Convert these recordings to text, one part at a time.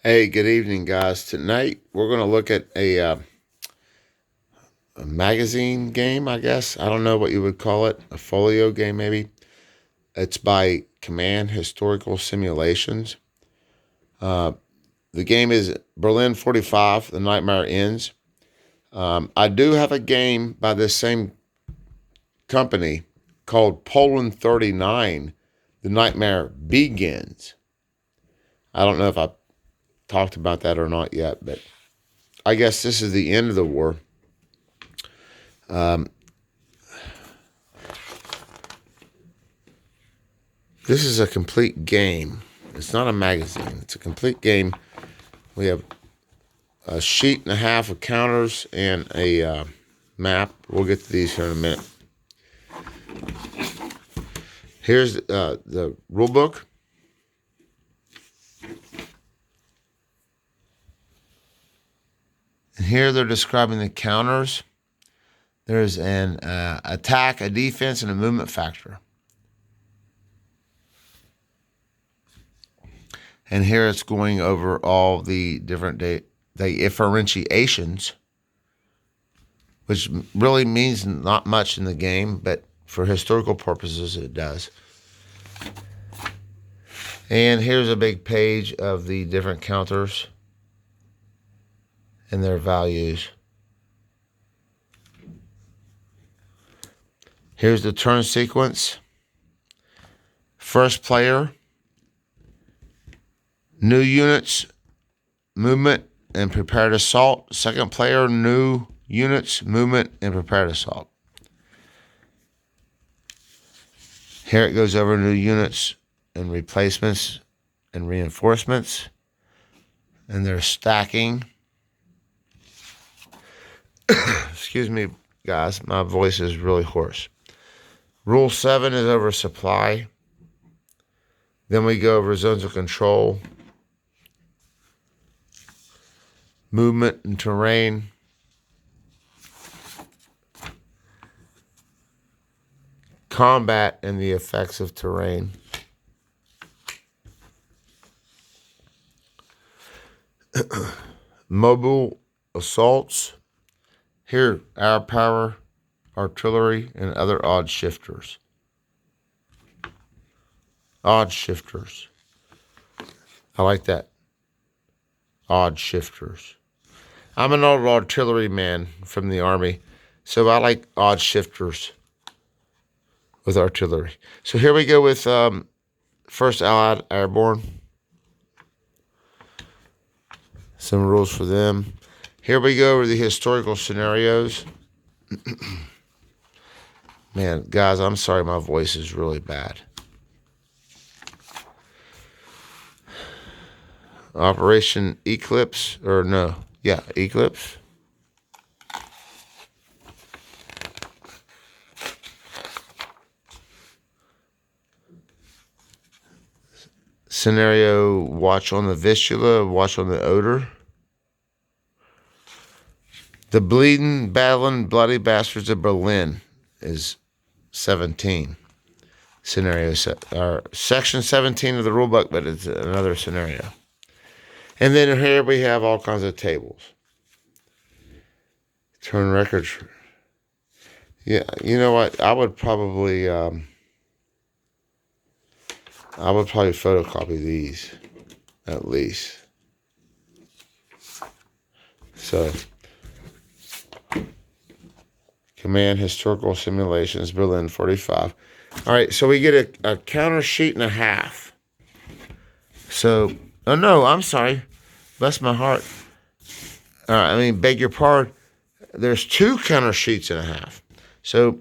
Hey, good evening, guys. Tonight we're going to look at a magazine game, I guess. I don't know what you would call it. A folio game, maybe. It's by Command Historical Simulations. Uh, the game is Berlin 45, The Nightmare Ends. I do have a game by this same company called Poland 39, The Nightmare Begins. I don't know if I talked about that or not yet, but I guess this is the end of the war. Um, this is a complete game. It's not a magazine. It's a complete game. We have a sheet and a half of counters and a map. We'll get to these here in a minute. Here's the rule book. And here they're describing the counters. There's an attack, a defense, and a movement factor. And here it's going over all the different differentiations, which really means not much in the game, but for historical purposes it does. And here's a big page of the different counters and their values. Here's the turn sequence. First player, new units, movement, and prepared assault. Second player, new units, movement, and prepared assault. Here it goes over new units and replacements and reinforcements. And they're stacking. Excuse me, guys. My voice is really hoarse. Rule 7 is over supply. Then we go over zones of control, movement and terrain, combat and the effects of terrain, mobile assaults. Here, air power, artillery, and other odd shifters. Odd shifters. I like that. Odd shifters. I'm an old artillery man from the Army, so I like odd shifters with artillery. So here we go with 1st Allied Airborne. Some rules for them. Here we go over the historical scenarios. Man, guys, I'm sorry my voice is really bad. Operation Eclipse, Eclipse. Scenario, watch on the Vistula, watch on the Oder. The Bleeding, Battling, Bloody Bastards of Berlin is 17. Scenario or section 17 of the rulebook, but it's another scenario. And then here we have all kinds of tables. Turn records. Yeah, you know what? I would probably photocopy these at least. So, Command Historical Simulations, Berlin 45. All right, so we get a counter sheet and a half. So, oh no, I'm sorry. Bless my heart. Beg your pardon. There's 2 counter sheets and a half. So,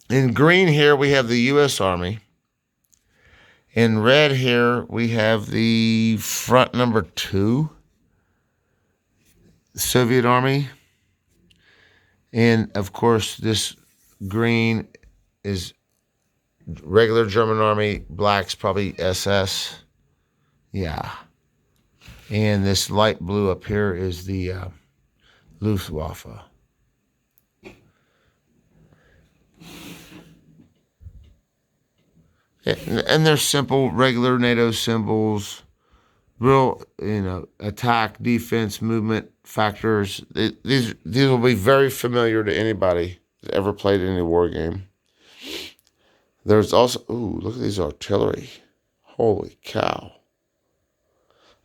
in green here, we have the U.S. Army. In red here, we have the front number 2, Soviet Army. And, of course, this green is regular German Army. Black's probably SS. Yeah. And this light blue up here is the Luftwaffe. And they're simple, regular NATO symbols. real, attack, defense, movement factors. These will be very familiar to anybody who's ever played any war game. There's also, ooh, look at these artillery. Holy cow.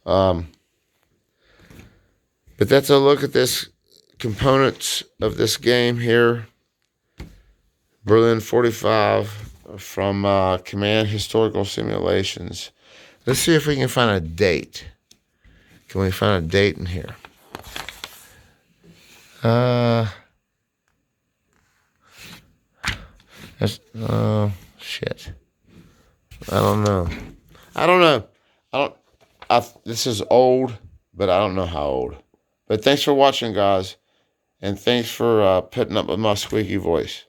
But that's a look at this components of this game here. Berlin 45 from Command Historical Simulations. Let's see if we can find a date. Can we find a date in here? Shit. I don't know. This is old, but I don't know how old. But thanks for watching, guys. And thanks for putting up with my squeaky voice.